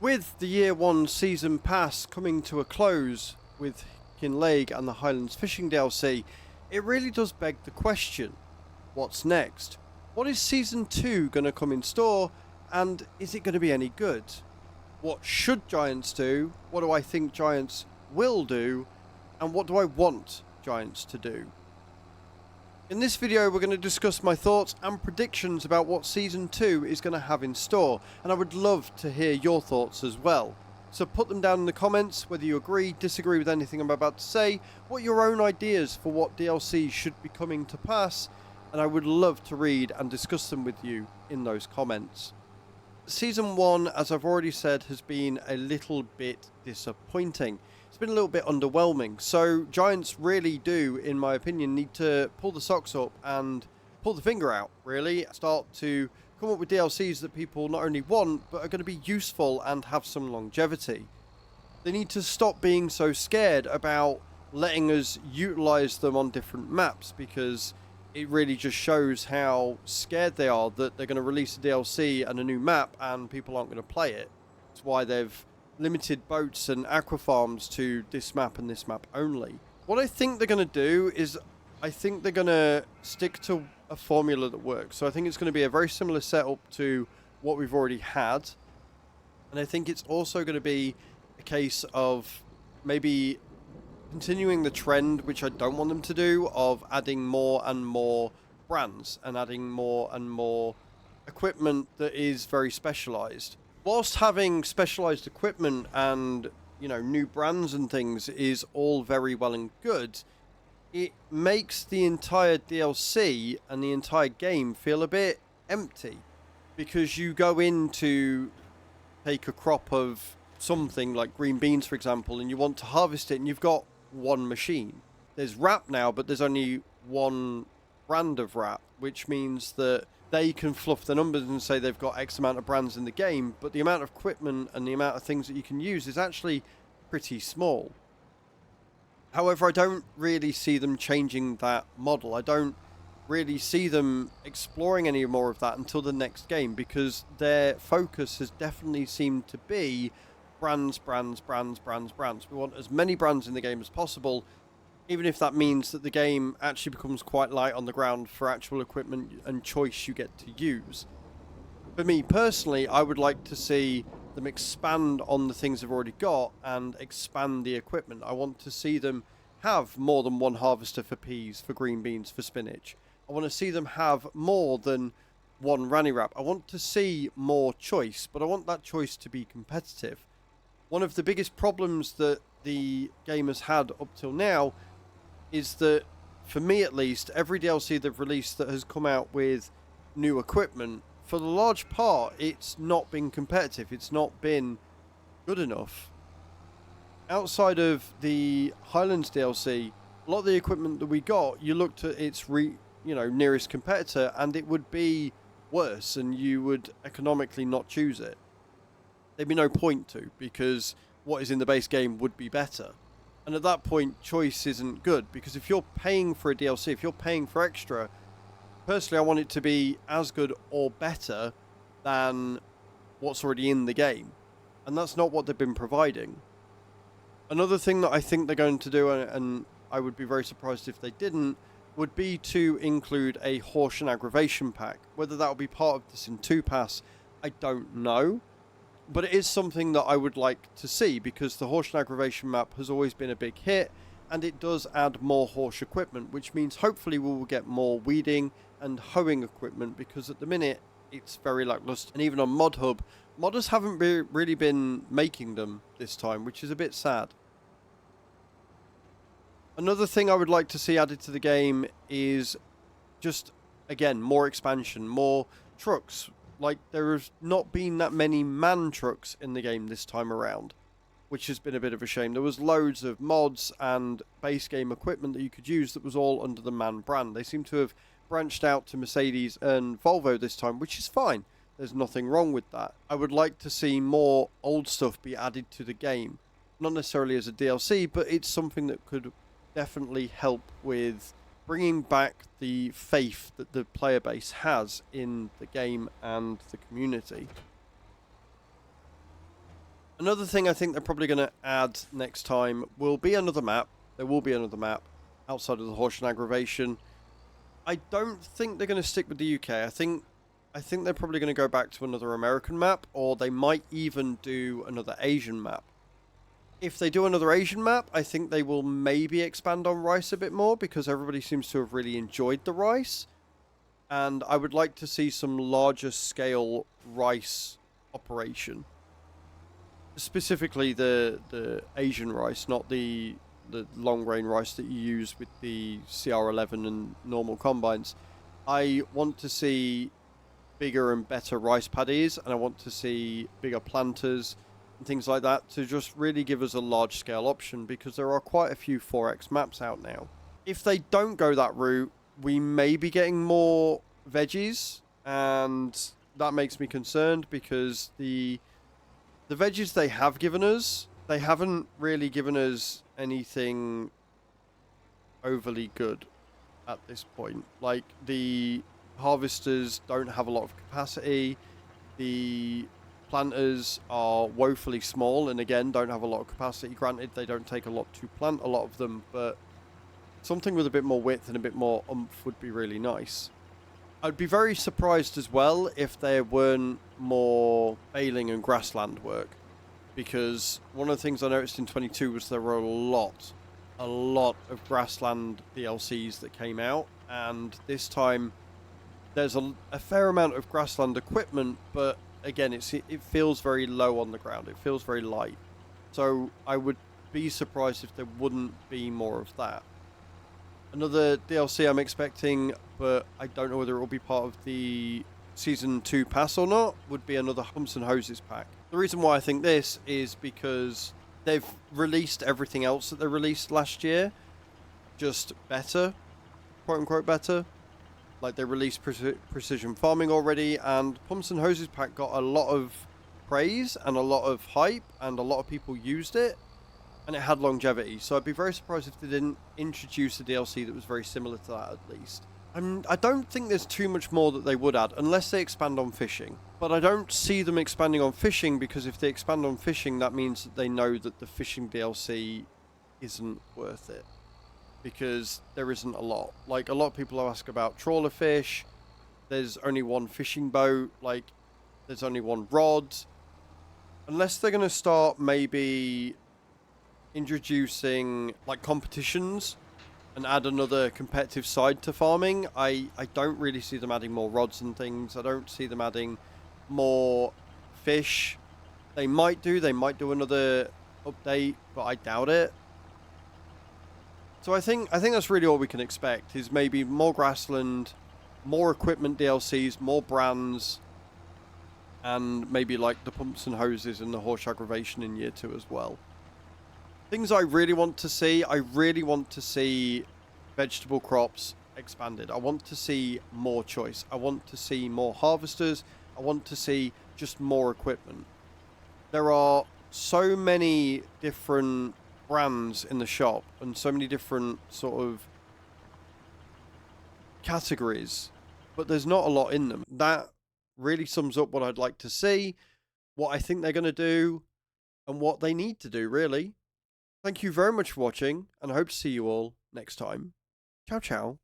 With the Year 1 Season Pass coming to a close with Kinlake and the Highlands Fishing DLC, it really does beg the question, what's next? What is Season 2 going to come in store, and is it going to be any good? What should Giants do? What do I think Giants will do? And what do I want Giants to do? In this video we're going to discuss my thoughts and predictions about what Season 2 is going to have in store, and I would love to hear your thoughts as well. So put them down in the comments, whether you agree, disagree with anything I'm about to say, what your own ideas for what DLC should be coming to pass, and I would love to read and discuss them with you in those comments. Season 1, as I've already said, has been a little bit disappointing. It's been a little bit underwhelming, so Giants really do, in my opinion, need to pull the socks up and pull the finger out, really. Start to come up with DLCs that people not only want, but are going to be useful and have some longevity. They need to stop being so scared about letting us utilise them on different maps, because it really just shows how scared they are that they're going to release a DLC and a new map and people aren't going to play it. That's why they've limited boats and aqua farms to this map and this map only. What I think they're going to do is I think they're going to stick to a formula that works. So I think it's going to be a very similar setup to what we've already had. And I think it's also going to be a case of maybe continuing the trend, which I don't want them to do, of adding more and more brands and adding more and more equipment that is very specialized. Whilst having specialized equipment and, you know, new brands and things is all very well and good, it makes the entire DLC and the entire game feel a bit empty, because you go in to take a crop of something like green beans, for example, and you want to harvest it, and you've got one machine. There's wrap now, but there's only one brand of wrap, which means that they can fluff the numbers and say they've got X amount of brands in the game, but the amount of equipment and the amount of things that you can use is actually pretty small. However, I don't really see them changing that model. I don't really see them exploring any more of that until the next game, because their focus has definitely seemed to be brands. We want as many brands in the game as possible, even if that means that the game actually becomes quite light on the ground for actual equipment and choice you get to use. For me personally, I would like to see them expand on the things they've already got and expand the equipment. I want to see them have more than one harvester for peas, for green beans, for spinach. I want to see them have more than one Ranny Wrap. I want to see more choice, but I want that choice to be competitive. One of the biggest problems that the game has had up till now is that, for me at least, every DLC they've released that has come out with new equipment, for the large part, it's not been competitive. It's not been good enough. Outside of the Highlands DLC, a lot of the equipment that we got, you looked at its nearest competitor, and it would be worse, and you would economically not choose it. There'd be no point to, because what is in the base game would be better. And at that point, choice isn't good, because if you're paying for a DLC, if you're paying for extra, personally I want it to be as good or better than what's already in the game. And that's not what they've been providing. Another thing that I think they're going to do, and I would be very surprised if they didn't, would be to include a Horse Aggravation pack. Whether that will be part of the Season 2 pass, I don't know. But it is something that I would like to see, because the Horse Aggravation map has always been a big hit, and it does add more horse equipment, which means hopefully we will get more weeding and hoeing equipment, because at the minute it's very lackluster. And even on Mod Hub, modders haven't really been making them this time, which is a bit sad. Another thing I would like to see added to the game is just, again, more expansion, more trucks. Like, there has not been that many man trucks in the game this time around, which has been a bit of a shame. There was loads of mods and base game equipment that you could use that was all under the man brand. They seem to have branched out to Mercedes and Volvo this time, which is fine. There's nothing wrong with that. I would like to see more old stuff be added to the game. Not necessarily as a DLC, but it's something that could definitely help with bringing back the faith that the player base has in the game and the community. Another thing I think they're probably going to add next time will be another map. There will be another map outside of the Horsham Aggravation. I don't think they're going to stick with the UK. I think they're probably going to go back to another American map, or they might even do another Asian map. If they do another Asian map, I think they will maybe expand on Rice a bit more, because everybody seems to have really enjoyed the Rice. And I would like to see some larger scale Rice operation. Specifically the Asian Rice, not the long grain rice that you use with the CR11 and normal combines. I want to see bigger and better rice paddies, and I want to see bigger planters and things like that to just really give us a large scale option, because there are quite a few 4X maps out now. If they don't go that route, we may be getting more veggies, and that makes me concerned, because the veggies they have given us, they haven't really given us anything overly good at this point. Like, the harvesters don't have a lot of capacity, the planters are woefully small and again don't have a lot of capacity. Granted, they don't take a lot to plant, a lot of them, but something with a bit more width and a bit more oomph would be really nice. I'd be very surprised as well if there weren't more baling and grassland work, because one of the things I noticed in 22 was there were a lot of grassland DLCs that came out, and this time there's a fair amount of grassland equipment, but again, it feels very low on the ground. It feels very light. So I would be surprised if there wouldn't be more of that. Another DLC I'm expecting, but I don't know whether it will be part of the Season 2 pass or not, would be another Pumps and Hoses pack. The reason why I think this is because they've released everything else that they released last year, just better, quote-unquote better. Like, they released Precision Farming already, and Pumps and Hoses pack got a lot of praise and a lot of hype, and a lot of people used it, and it had longevity. So I'd be very surprised if they didn't introduce a DLC that was very similar to that, at least. I don't think there's too much more that they would add, unless they expand on fishing. But I don't see them expanding on fishing, because if they expand on fishing, that means that they know that the fishing DLC isn't worth it. Because there isn't a lot. Like, a lot of people ask about trawler fish. There's only one fishing boat. Like, there's only one rod. Unless they're going to start maybe introducing, like, competitions and add another competitive side to farming, I don't really see them adding more rods and things. I don't see them adding more fish. They might do another update, but I doubt it. So I think that's really all we can expect, is maybe more grassland, more equipment DLCs, more brands, and maybe like the Pumps and Hoses and the Horse Aggravation in Year 2 as well. Things I really want to see, vegetable crops expanded. I want to see more choice. I want to see more harvesters. I want to see just more equipment. There are so many different brands in the shop and so many different sort of categories, but there's not a lot in them. That really sums up what I'd like to see, what I think they're going to do, and what they need to do, really. Thank you very much for watching, and I hope to see you all next time. Ciao, ciao.